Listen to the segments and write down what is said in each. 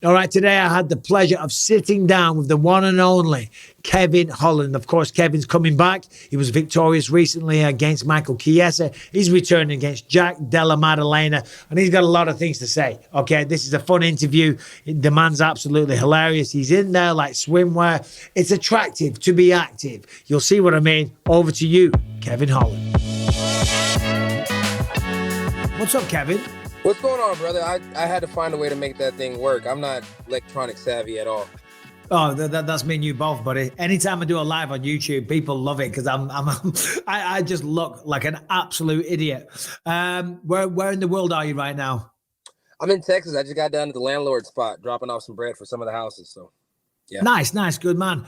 All right, today I had the pleasure of sitting down with the one and only Kevin Holland. Of course, Kevin's coming back. He was victorious recently against Michael Chiesa. He's returning against Jack Della Maddalena, and he's got a lot of things to say. Okay, this is a fun interview. The man's absolutely hilarious. He's in there like swimwear. It's attractive to be active. You'll see what I mean. Over to you, Kevin Holland. What's up, Kevin? What's going on, brother? I had to find a way to make that thing work. I'm not electronic savvy at all. Oh, that's me and you both, buddy. Anytime I do a live on YouTube, people love it because I just look like an absolute idiot. Where in the world are you right now? I'm in Texas. I just got down to the landlord spot, dropping off some bread for some of the houses. So, yeah. Nice, good man.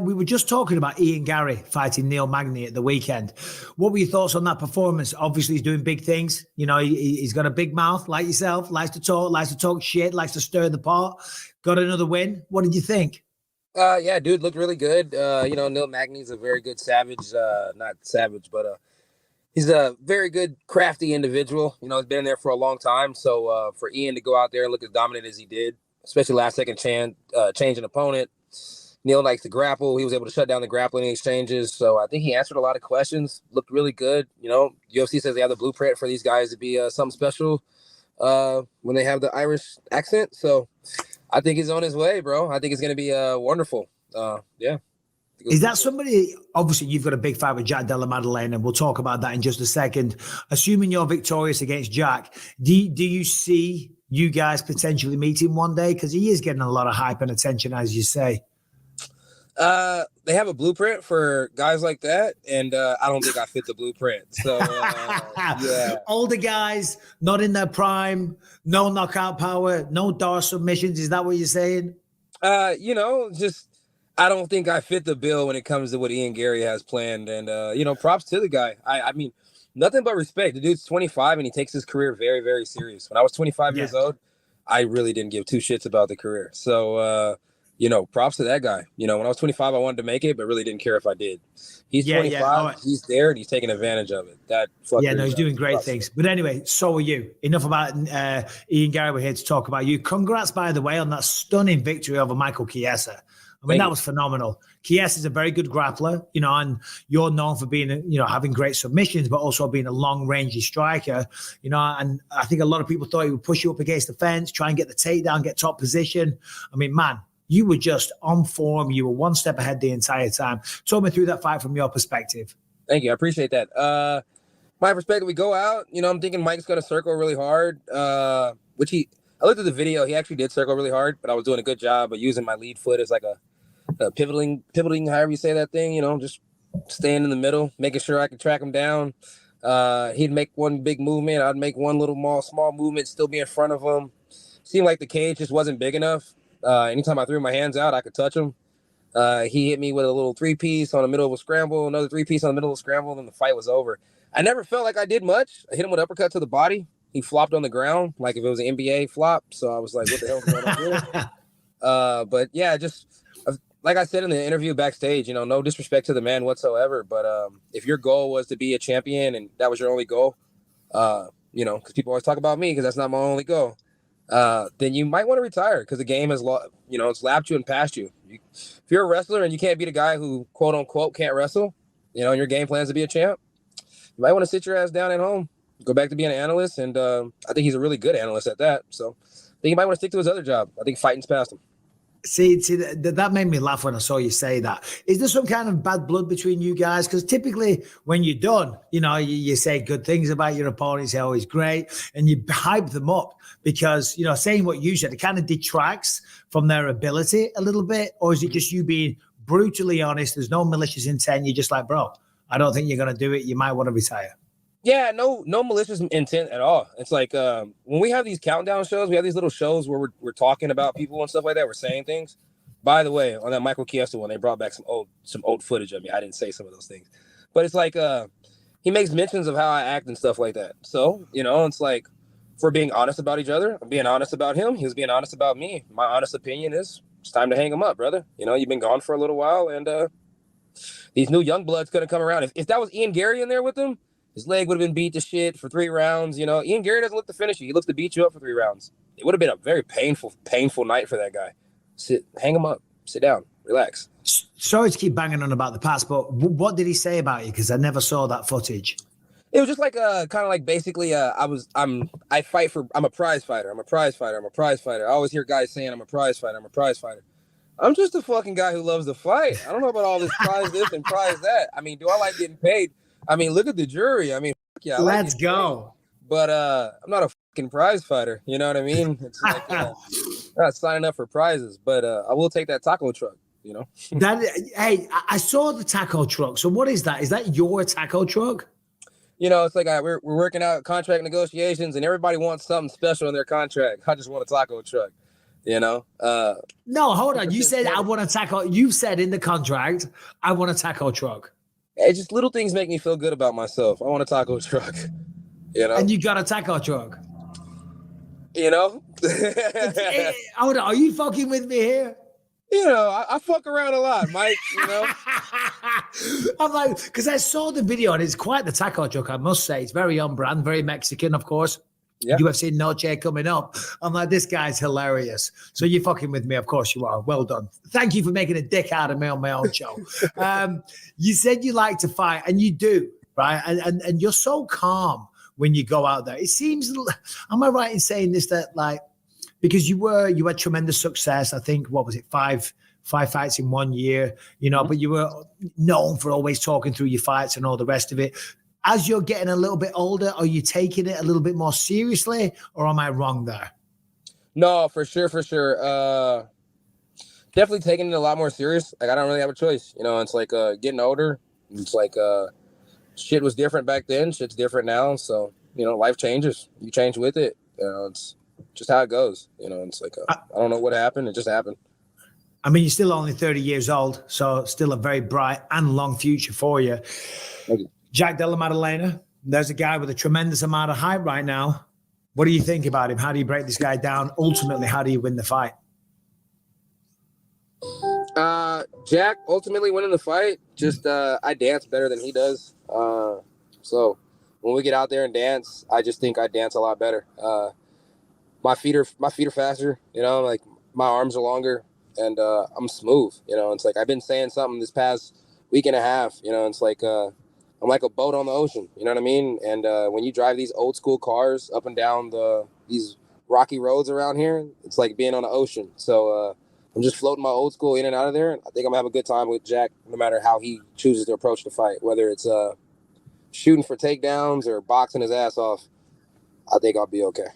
We were just talking about Garry fighting Neil Magny at the weekend. What were your thoughts on that performance? Obviously, he's doing big things. You know, he's got a big mouth like yourself, likes to talk shit, likes to stir the pot. Got another win. What did you think? Yeah, dude, looked really good. Neil Magny's a very good savage, not savage, but he's a very good, crafty individual. You know, he's been there for a long time. So for Ian to go out there and look as dominant as he did, especially last second change an opponent. Neil likes to grapple. He was able to shut down the grappling exchanges. So I think he answered a lot of questions, looked really good. You know, UFC says they have the blueprint for these guys to be something special when they have the Irish accent. So I think he's on his way, bro. I think it's going to be wonderful. Yeah. Is that somebody, obviously you've got a big fight with Jack Della Maddalena, and we'll talk about that in just a second. Assuming you're victorious against Jack, do you see you guys potentially meeting one day? Because he is getting a lot of hype and attention, as you say. They have a blueprint for guys like that, and I don't think I fit the blueprint. So, yeah. Older guys, not in their prime, no knockout power, no door submissions. Is that what you're saying? Just I don't think I fit the bill when it comes to what Ian Garry has planned. And, props to the guy. I mean, nothing but respect. The dude's 25 and he takes his career very, very serious. When I was 25 years old, I really didn't give two shits about the career. So, props to that guy. You know, when I was 25, I wanted to make it, but really didn't care if I did. He's 25, he's there, and he's taking advantage of it. He's doing great things. But anyway, so are you. Enough about Ian Garry. We're here to talk about you. Congrats, by the way, on that stunning victory over Michael Chiesa. I mean, that was phenomenal. Chiesa is a very good grappler, and you're known for being, having great submissions, but also being a long-rangey striker, and I think a lot of people thought he would push you up against the fence, try and get the takedown, get top position. I mean, man, you were just on form. You were one step ahead the entire time. Talk me through that fight from your perspective. Thank you. I appreciate that. My perspective, we go out, I'm thinking Mike's going to circle really hard, I looked at the video. He actually did circle really hard, but I was doing a good job of using my lead foot as like a pivoting, however you say that thing, just staying in the middle, making sure I could track him down. He'd make one big movement. I'd make one little small movement, still be in front of him. Seemed like the cage just wasn't big enough. Anytime I threw my hands out, I could touch him. He hit me with a little three-piece on the middle of a scramble, another three-piece on the middle of a scramble, and the fight was over. I never felt like I did much. I hit him with an uppercut to the body. He flopped on the ground like if it was an NBA flop. So I was like, what the hell is going on here? But yeah, just like I said in the interview backstage, no disrespect to the man whatsoever. But if your goal was to be a champion and that was your only goal, because people always talk about me because that's not my only goal, then you might want to retire because the game has, it's lapped you and passed you. If you're a wrestler and you can't beat a guy who, quote unquote, can't wrestle, and your game plan is to be a champ, you might want to sit your ass down at home, go back to being an analyst. And I think he's a really good analyst at that. So I think he might want to stick to his other job. I think fighting's past him. See, that made me laugh when I saw you say that. Is there some kind of bad blood between you guys? Because typically when you're done, you say good things about your opponents, how he's great, and you hype them up because, saying what you said, it kind of detracts from their ability a little bit. Or is it just you being brutally honest? There's no malicious intent. You're just like, bro, I don't think you're going to do it. You might want to retire. Yeah, no malicious intent at all. It's like when we have these countdown shows, we have these little shows where we're talking about people and stuff like that. We're saying things. By the way, on that Michael Chiesa one, they brought back some old footage of me. I didn't say some of those things, but it's like he makes mentions of how I act and stuff like that. So it's like if we're being honest about each other. I'm being honest about him. He was being honest about me. My honest opinion is it's time to hang him up, brother. You've been gone for a little while, and these new young bloods gonna come around. If that was Ian Garry in there with him, His leg would have been beat to shit for 3 rounds. You know, Ian Garry doesn't look to finish you. He looks to beat you up for 3 rounds. It would have been a very painful night for that guy. Hang him up, sit down, relax. Sorry to keep banging on about the past, but what did he say about you? Because I never saw that footage. It was just like kind of like basically I'm a prize fighter. I'm a prize fighter. I always hear guys saying I'm a prize fighter. I'm just a fucking guy who loves to fight. I don't know about all this prize this and prize that. I mean, do I like getting paid? I mean, look at the jury. I mean, yeah, let's go. Paid. But I'm not a fucking prize fighter. You know what I mean? It's like I'm not signing up for prizes, but I will take that taco truck. You know. Hey, I saw the taco truck. So what is that? Is that your taco truck? You know, it's like we're working out contract negotiations, and everybody wants something special in their contract. I just want a taco truck. You know. No, hold on. You said I want a taco. You said in the contract, I want a taco truck. It's just little things make me feel good about myself. I want a taco truck. You know. And you got a taco truck. You know. Hold on. Are you fucking with me here? You know, I fuck around a lot, Mike, you know. I'm like, because I saw the video and it's quite the taco truck, I must say. It's very on brand, very Mexican, of course. Yeah. UFC Noche coming up. I'm like, this guy's hilarious. So you're fucking with me, of course you are. Well done. Thank you for making a dick out of me on my own show. You said you like to fight, and you do, right? And you're so calm when you go out there. It seems, am I right in saying this, that like, because you had tremendous success. I think, what was it, five fights in 1 year, you know, but you were known for always talking through your fights and all the rest of it. As you're getting a little bit older, are you taking it a little bit more seriously, or am I wrong there? No, for sure. Definitely taking it a lot more serious. Like, I don't really have a choice. You know, it's like getting older. It's like shit was different back then. Shit's different now. So, you know, life changes. You change with it. You know, it's just how it goes. You know, it's like I don't know what happened. It just happened. I mean, you're still only 30 years old, so still a very bright and long future for you. Thank you. Jack Della Maddalena, there's a guy with a tremendous amount of hype right now. What do you think about him? How do you break this guy down? Ultimately, how do you win the fight? Jack ultimately winning the fight. Just I dance better than he does. So when we get out there and dance, I just think I dance a lot better. My feet are faster, you know, like my arms are longer, and I'm smooth, you know. It's like I've been saying something this past week and a half, you know. It's like I'm like a boat on the ocean, you know what I mean? And when you drive these old school cars up and down these rocky roads around here, it's like being on the ocean. So I'm just floating my old school in and out of there. I think I'm gonna have a good time with Jack, no matter how he chooses to approach the fight, whether it's shooting for takedowns or boxing his ass off. I think I'll be okay.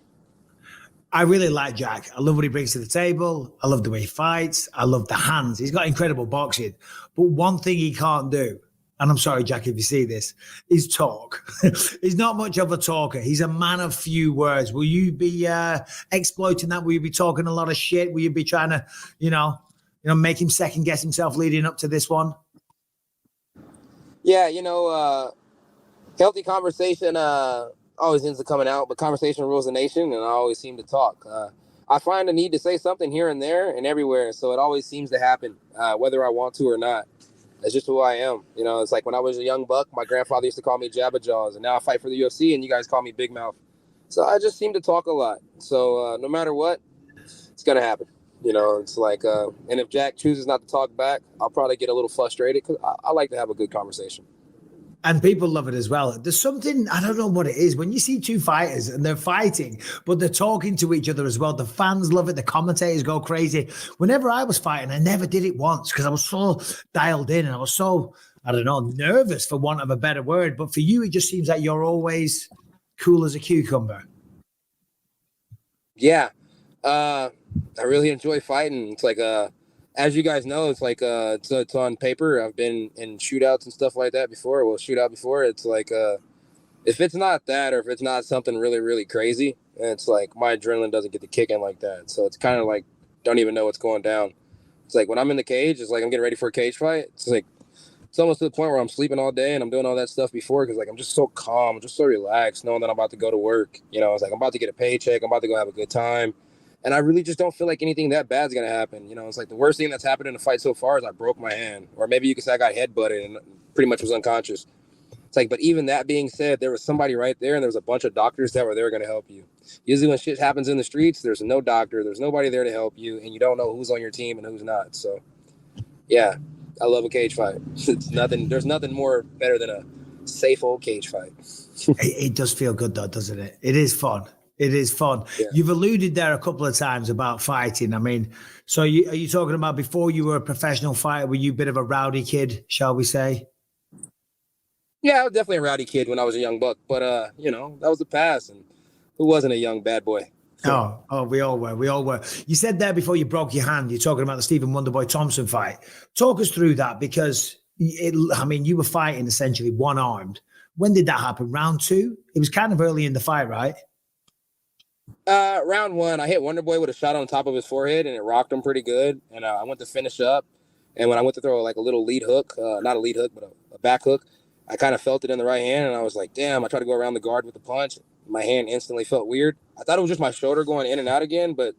I really like Jack. I love what he brings to the table. I love the way he fights. I love the hands. He's got incredible boxing. But one thing he can't do, and I'm sorry, Jack, if you see this, is talk. He's not much of a talker. He's a man of few words. Will you be exploiting that? Will you be talking a lot of shit? Will you be trying to, you know, make him second guess himself leading up to this one? Yeah, you know, healthy conversation always ends up coming out, but conversation rules the nation, and I always seem to talk. I find the need to say something here and there and everywhere, so it always seems to happen, whether I want to or not. That's just who I am. You know, it's like when I was a young buck, my grandfather used to call me Jabba Jaws, and now I fight for the UFC, and you guys call me Big Mouth. So I just seem to talk a lot. So no matter what, it's going to happen. You know, it's like, and if Jack chooses not to talk back, I'll probably get a little frustrated because I like to have a good conversation. And people love it as well. There's something, I don't know what it is, when you see two fighters and they're fighting, but they're talking to each other as well. The fans love it. The commentators go crazy. Whenever I was fighting, I never did it once because I was so dialed in and I was so, I don't know, nervous, for want of a better word. But for you, it just seems like you're always cool as a cucumber. Yeah. I really enjoy fighting. It's like, as you guys know, it's like it's on paper. I've been in shootouts and stuff like that before. Well, shootout before. It's like if it's not that, or if it's not something really, really crazy, it's like my adrenaline doesn't get to kick in like that. So it's kind of like don't even know what's going down. It's like when I'm in the cage, it's like I'm getting ready for a cage fight. It's like it's almost to the point where I'm sleeping all day and I'm doing all that stuff before because like I'm just so calm, I'm just so relaxed, knowing that I'm about to go to work. You know, it's like I'm about to get a paycheck, I'm about to go have a good time. And I really just don't feel like anything that bad's going to happen. You know, it's like the worst thing that's happened in the fight so far is I broke my hand. Or maybe you could say I got headbutted and pretty much was unconscious. It's like, but even that being said, there was somebody right there, and there was a bunch of doctors that were there going to help you. Usually when shit happens in the streets, there's no doctor, there's nobody there to help you, and you don't know who's on your team and who's not. So, yeah, I love a cage fight. It's nothing. There's nothing more better than a safe old cage fight. It does feel good though, doesn't it? It is fun. It is fun. Yeah. You've alluded there a couple of times about fighting. I mean, so are you talking about before you were a professional fighter? Were you a bit of a rowdy kid, shall we say? Yeah, I was definitely a rowdy kid when I was a young buck, but that was the past, and who wasn't a young bad boy? Oh, we all were. We all were. You said there before you broke your hand, you're talking about the Stephen Wonderboy Thompson fight. Talk us through that, because you were fighting essentially one-armed. When did that happen? Round 2? It was kind of early in the fight, right? Round 1, I hit Wonderboy with a shot on top of his forehead, and it rocked him pretty good. And I went to finish up, and when I went to throw like a little lead hook, not a lead hook, but a back hook, I kind of felt it in the right hand, and I was like, damn, I tried to go around the guard with the punch. My hand instantly felt weird. I thought it was just my shoulder going in and out again, but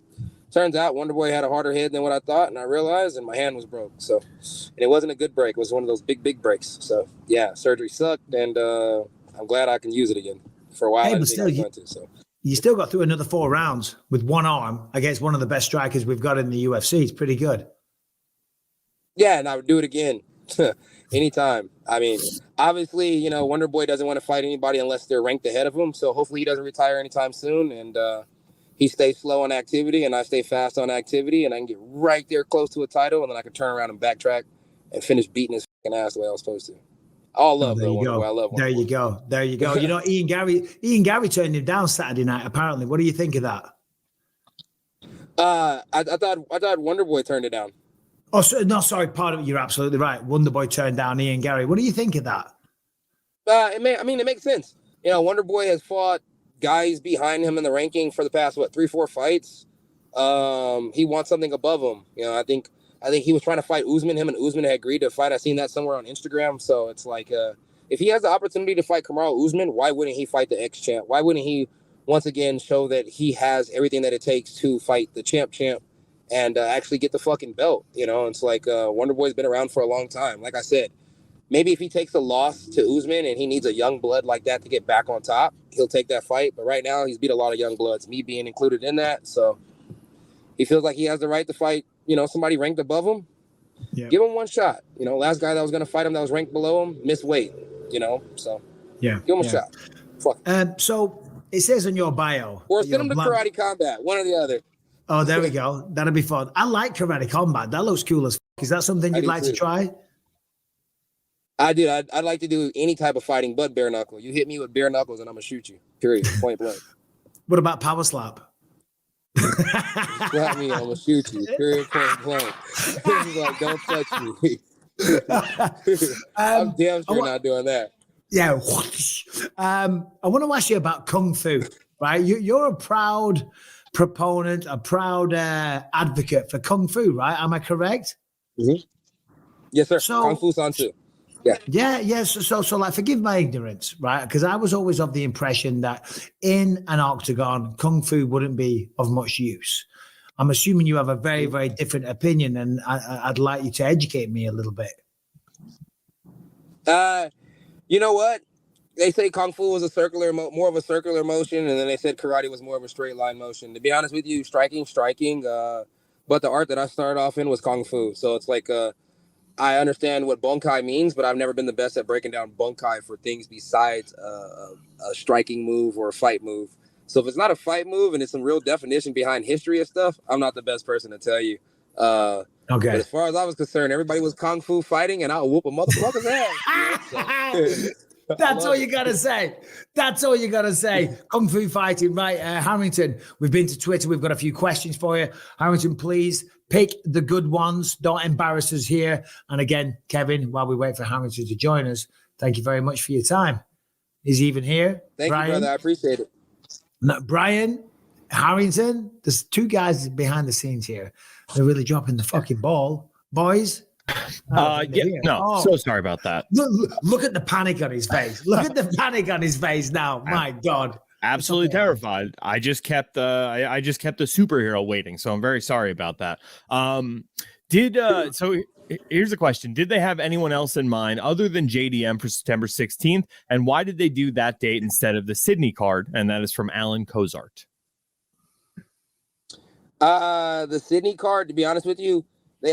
turns out Wonderboy had a harder head than what I thought, and I realized, and my hand was broke. So, and it wasn't a good break. It was one of those big breaks. So, yeah, surgery sucked, and I'm glad I can use it again. For a while, I didn't think I was going to. So, you still got through another 4 rounds with one arm against one of the best strikers we've got in the UFC. It's pretty good. Yeah, and I would do it again. Anytime. I mean, obviously, Wonderboy doesn't want to fight anybody unless they're ranked ahead of him. So hopefully he doesn't retire anytime soon, and he stays slow on activity, and I stay fast on activity, and I can get right there close to a title, and then I can turn around and backtrack and finish beating his fucking ass the way I was supposed to. All love Wonderboy. I love Wonderboy. There you go. Ian Garry turned him down Saturday night. Apparently, what do you think of that? I thought Wonderboy turned it down. Oh, no, sorry. Pardon me. You're absolutely right. Wonderboy turned down Ian Garry. What do you think of that? It makes sense. Wonderboy has fought guys behind him in the ranking for the past 3-4 fights. He wants something above him. I think he was trying to fight Usman. Him and Usman had agreed to fight. I seen that somewhere on Instagram. So it's like, if he has the opportunity to fight Kamaru Usman, why wouldn't he fight the ex-champ? Why wouldn't he once again show that he has everything that it takes to fight the champ? And actually get the fucking belt, It's like Wonderboy's been around for a long time. Like I said, maybe if he takes a loss to Usman and he needs a young blood like that to get back on top, he'll take that fight. But right now, he's beat a lot of young bloods, me being included in that. So he feels like he has the right to fight, somebody ranked above him. Yeah. Give him one shot. Last guy that was going to fight him that was ranked below him missed weight, So yeah, give him a shot. Fuck. So it says in your bio. Or send him to Karate Combat, one or the other. Oh, there we go. That'll be fun. I like Karate Combat. That looks cool as fuck. Is that something you'd like to try? I do. I'd like to do any type of fighting but bare knuckle. You hit me with bare knuckles and I'm going to shoot you. Period. Point blank. What about power slap? Slap me, I'm going to shoot you. Period. Point blank. Like, don't touch me. I'm damn sure not doing that. Yeah. I want to ask you about Kung Fu, right? You're a proud proponent, a proud advocate for Kung Fu, right? Am I correct? Mm-hmm. Yes, sir. So, Kung Fu San too. Yeah. So like, forgive my ignorance, right? Because I was always of the impression that in an octagon, Kung Fu wouldn't be of much use. I'm assuming you have a very, very different opinion, and I'd like you to educate me a little bit. You know what? They say Kung Fu was more of a circular motion, and then they said karate was more of a straight line motion. To be honest with you, striking. But the art that I started off in was Kung Fu. So it's like, I understand what Bunkai means, but I've never been the best at breaking down Bunkai for things besides a striking move or a fight move. So if it's not a fight move and it's some real definition behind history and stuff, I'm not the best person to tell you. Okay. But as far as I was concerned, everybody was Kung Fu fighting, and I'll whoop a motherfucker's ass. That's all you gotta say. That's all you gotta say. Kung Fu fighting, right? Harrington, we've been to Twitter. We've got a few questions for you. Harrington, please pick the good ones. Don't embarrass us here. And again, Kevin, while we wait for Harrington to join us, thank you very much for your time. Is he even here? Thank you, brother. I appreciate it. No, Brian, Harrington, there's 2 guys behind the scenes here. They're really dropping the fucking ball. Boys. So sorry about that. Look at the panic on his face. Look at the panic on his face now. My God. Absolutely terrified. I just kept the superhero waiting, so I'm very sorry about that. So Here's a question. Did they have anyone else in mind other than JDM for September 16th? And why did they do that date instead of the Sydney card? And that is from Alan Cozart. The Sydney card, to be honest with you, they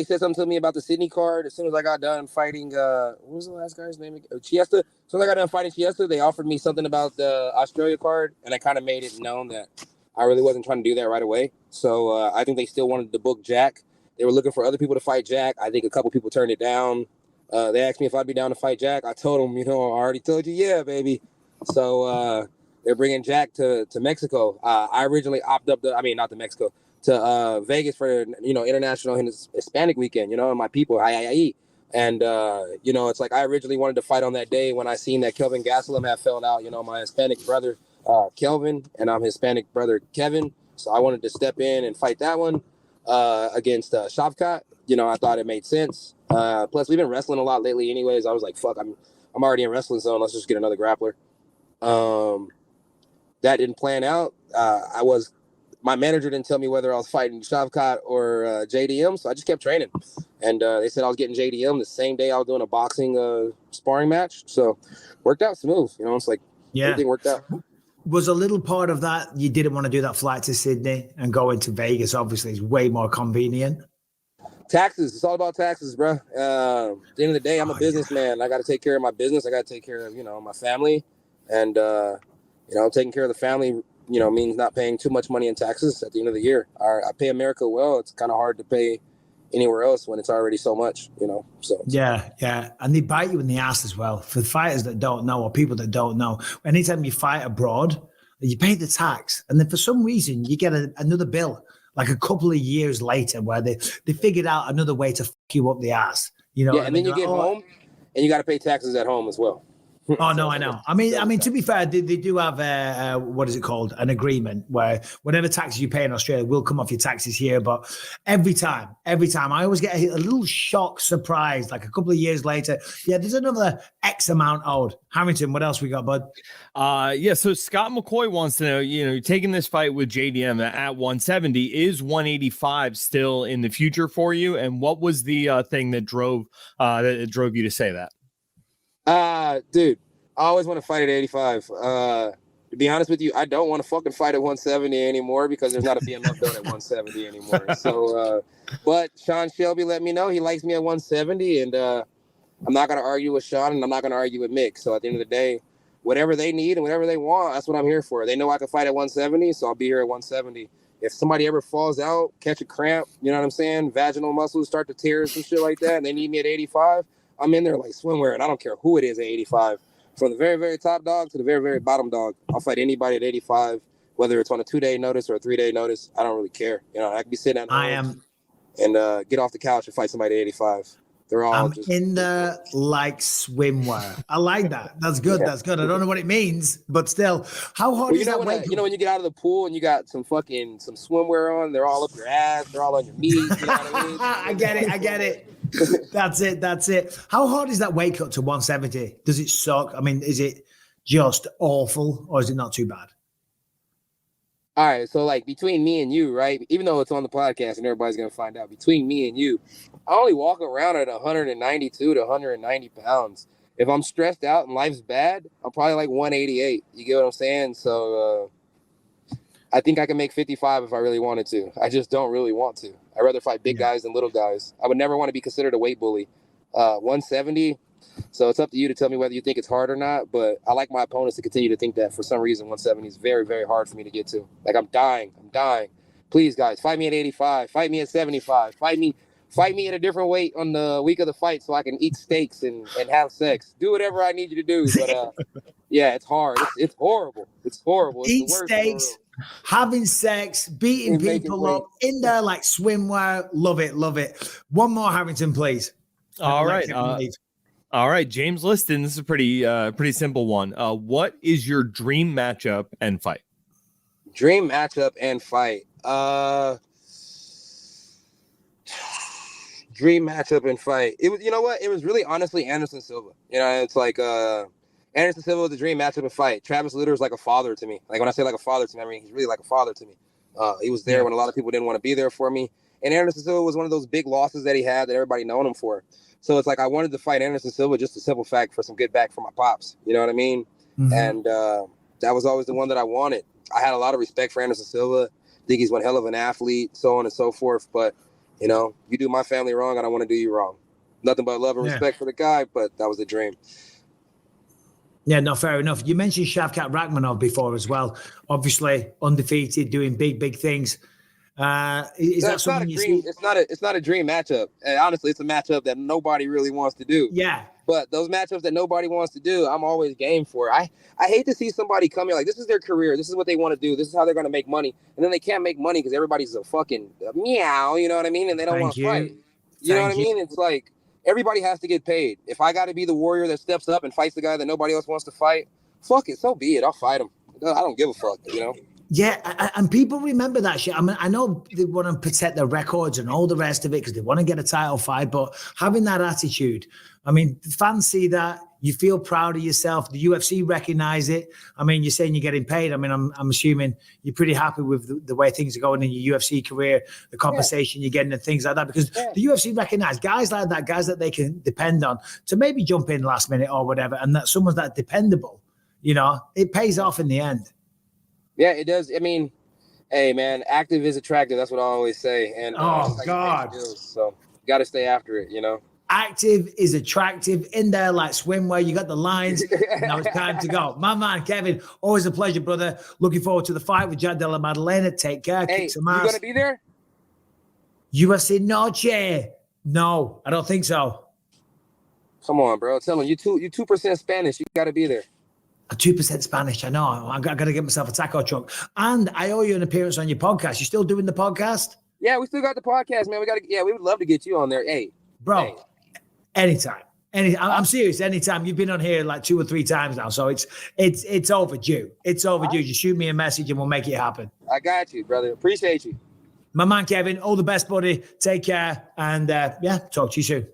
said something to me about the Sydney card as soon as I got done fighting, what was the last guy's name? Chiesa. As soon as I got done fighting Chiesa, they offered me something about the Australia card, and I kind of made it known that I really wasn't trying to do that right away. So I think they still wanted to book Jack. They were looking for other people to fight Jack. I think a couple people turned it down. They asked me if I'd be down to fight Jack. I told them, I already told you, yeah, baby. So they're bringing Jack to Mexico. I originally opted up not to Mexico, to Vegas for, International Hispanic weekend, and my people, I. And, it's like I originally wanted to fight on that day when I seen that Kelvin Gastelum had fell out, my Hispanic brother, Kelvin, and I'm Hispanic brother, Kevin. So I wanted to step in and fight that one against Shavkat. I thought it made sense. Plus, we've been wrestling a lot lately anyways. I was like, fuck, I'm already in wrestling zone. Let's just get another grappler. That didn't plan out. My manager didn't tell me whether I was fighting Shavkat or JDM, so I just kept training. And they said I was getting JDM the same day I was doing a boxing sparring match. So worked out smooth. It's like everything worked out. Was a little part of that you didn't want to do that flight to Sydney and go into Vegas? Obviously, it's way more convenient. Taxes. It's all about taxes, bro. At the end of the day, I'm a businessman. I got to take care of my business. I got to take care of, my family. And, taking care of the family, means not paying too much money in taxes at the end of the year. I pay America well. It's kind of hard to pay anywhere else when it's already so much, so. Yeah. And they bite you in the ass as well. For fighters that don't know, or people that don't know, anytime you fight abroad, you pay the tax. And then for some reason, you get another bill, like a couple of years later, where they figured out another way to fuck you up the ass. Yeah, and then you get home and you got to pay taxes at home as well. Oh, no, I know. I mean, to be fair, they do have what is it called? An agreement where whatever taxes you pay in Australia will come off your taxes here. But every time, I always get a little shock surprise, like a couple of years later. Yeah, there's another X amount owed. Harrington, what else we got, bud? So Scott McCoy wants to know, you're taking this fight with JDM at 170. Is 185 still in the future for you? And what was the thing that drove you to say that? Dude, I always want to fight at 85. To be honest with you, I don't want to fucking fight at 170 anymore because there's not a BMF belt at 170 anymore. So, but Sean Shelby let me know he likes me at 170, and I'm not going to argue with Sean, and I'm not going to argue with Mick. So at the end of the day, whatever they need and whatever they want, that's what I'm here for. They know I can fight at 170, so I'll be here at 170. If somebody ever falls out, catch a cramp, you know what I'm saying? Vaginal muscles start to tear and some shit like that, and they need me at 85, I'm in there like swimwear, and I don't care who it is at 85. From the very, very top dog to the very, very bottom dog, I'll fight anybody at 85, whether it's on a 2-day notice or a 3-day notice. I don't really care. I can be sitting at home and get off the couch and fight somebody at 85. They're all I'm in the like swimwear. I like that. That's good. Yeah. That's good. I don't know what it means, but still, how hard is that? When you get out of the pool and you got some swimwear on, they're all up your ass, they're all on your knees. You know what I mean? I get it. That's it. How hard is that weight cut to 170? Does it suck? I mean, is it just awful or is it not too bad? All right, so like between me and you, right? Even though it's on the podcast and everybody's gonna find out, between me and you, I only walk around at 192 to 190 pounds. If I'm stressed out and life's bad, I'm probably like 188. You get what I'm saying? So I think I can make 55 if I really wanted to. I just don't really want to. I'd rather fight big guys than little guys. I would never want to be considered a weight bully. 170. So it's up to you to tell me whether you think it's hard or not. But I like my opponents to continue to think that for some reason 170 is very, very hard for me to get to. Like I'm dying. Please, guys, fight me at 85. Fight me at 75. Fight me at a different weight on the week of the fight so I can eat steaks and have sex. Do whatever I need you to do. But yeah, it's hard. It's horrible. It's horrible. It's eat steaks, having sex, beating people up in there like swimwear. Love it. One more, Harrington, please. All right, James Liston. This is a pretty simple one. What is your dream matchup and fight? Dream matchup and fight. Dream matchup and fight. It was, you know what? It was really honestly Anderson Silva. It's like Anderson Silva was the dream matchup and fight. Travis Litter is like a father to me. Like when I say like a father to me, I mean he's really like a father to me. He was there when a lot of people didn't want to be there for me. And Anderson Silva was one of those big losses that he had that everybody known him for. So it's like I wanted to fight Anderson Silva just a simple fact for some good back for my pops. You know what I mean? Mm-hmm. And that was always the one that I wanted. I had a lot of respect for Anderson Silva. Think he's one hell of an athlete, so on and so forth. But, you know, you do my family wrong, I don't want to do you wrong. Nothing but love and respect for the guy, but that was the dream. Yeah, no, fair enough. You mentioned Shavkat Rakhmonov before as well. Obviously, undefeated, doing big things. Is that something you see? It's not a dream matchup. And honestly, it's a matchup that nobody really wants to do. Yeah. But those matchups that nobody wants to do, I'm always game for. I hate to see somebody come here like, this is their career. This is what they want to do. This is how they're going to make money. And then they can't make money because everybody's a fucking meow, you know what I mean? And they don't want to fight. You know what I mean? It's like, everybody has to get paid. If I got to be the warrior that steps up and fights the guy that nobody else wants to fight, fuck it, so be it. I'll fight him. I don't give a fuck, you know? Yeah, and people remember that shit. I mean, I know they want to protect their records and all the rest of it because they want to get a title fight, but having that attitude, I mean, fans see that, you feel proud of yourself, the UFC recognize it. I mean, you're saying you're getting paid. I mean, I'm assuming you're pretty happy with the way things are going in your UFC career, the compensation you're getting and things like that, because the UFC recognize guys like that, guys that they can depend on to maybe jump in last minute or whatever, and that someone's that dependable, you know, it pays off in the end. Yeah, it does. I mean, hey, man, active is attractive. That's what I always say. And oh, God. So you got to stay after it, you know? Active is attractive. In there like swimwear, you got the lines. Now it's time to go. My man, Kevin, always a pleasure, brother. Looking forward to the fight with Jack Della Maddalena. Take care. Hey, kick some ass. You going to be there? UFC Noche. No, I don't think so. Come on, bro. Tell him you 2% Spanish. You got to be there. 2% Spanish. I know. I got to get myself a taco truck. And I owe you an appearance on your podcast. You still doing the podcast? Yeah, we still got the podcast, man. We would love to get you on there. Hey, bro. Hey. Anytime. I'm serious. Anytime. You've been on here like 2 or 3 times now, so it's overdue. It's overdue. Just shoot me a message and we'll make it happen. I got you, brother. Appreciate you. My man, Kevin. All the best, buddy. Take care, and talk to you soon.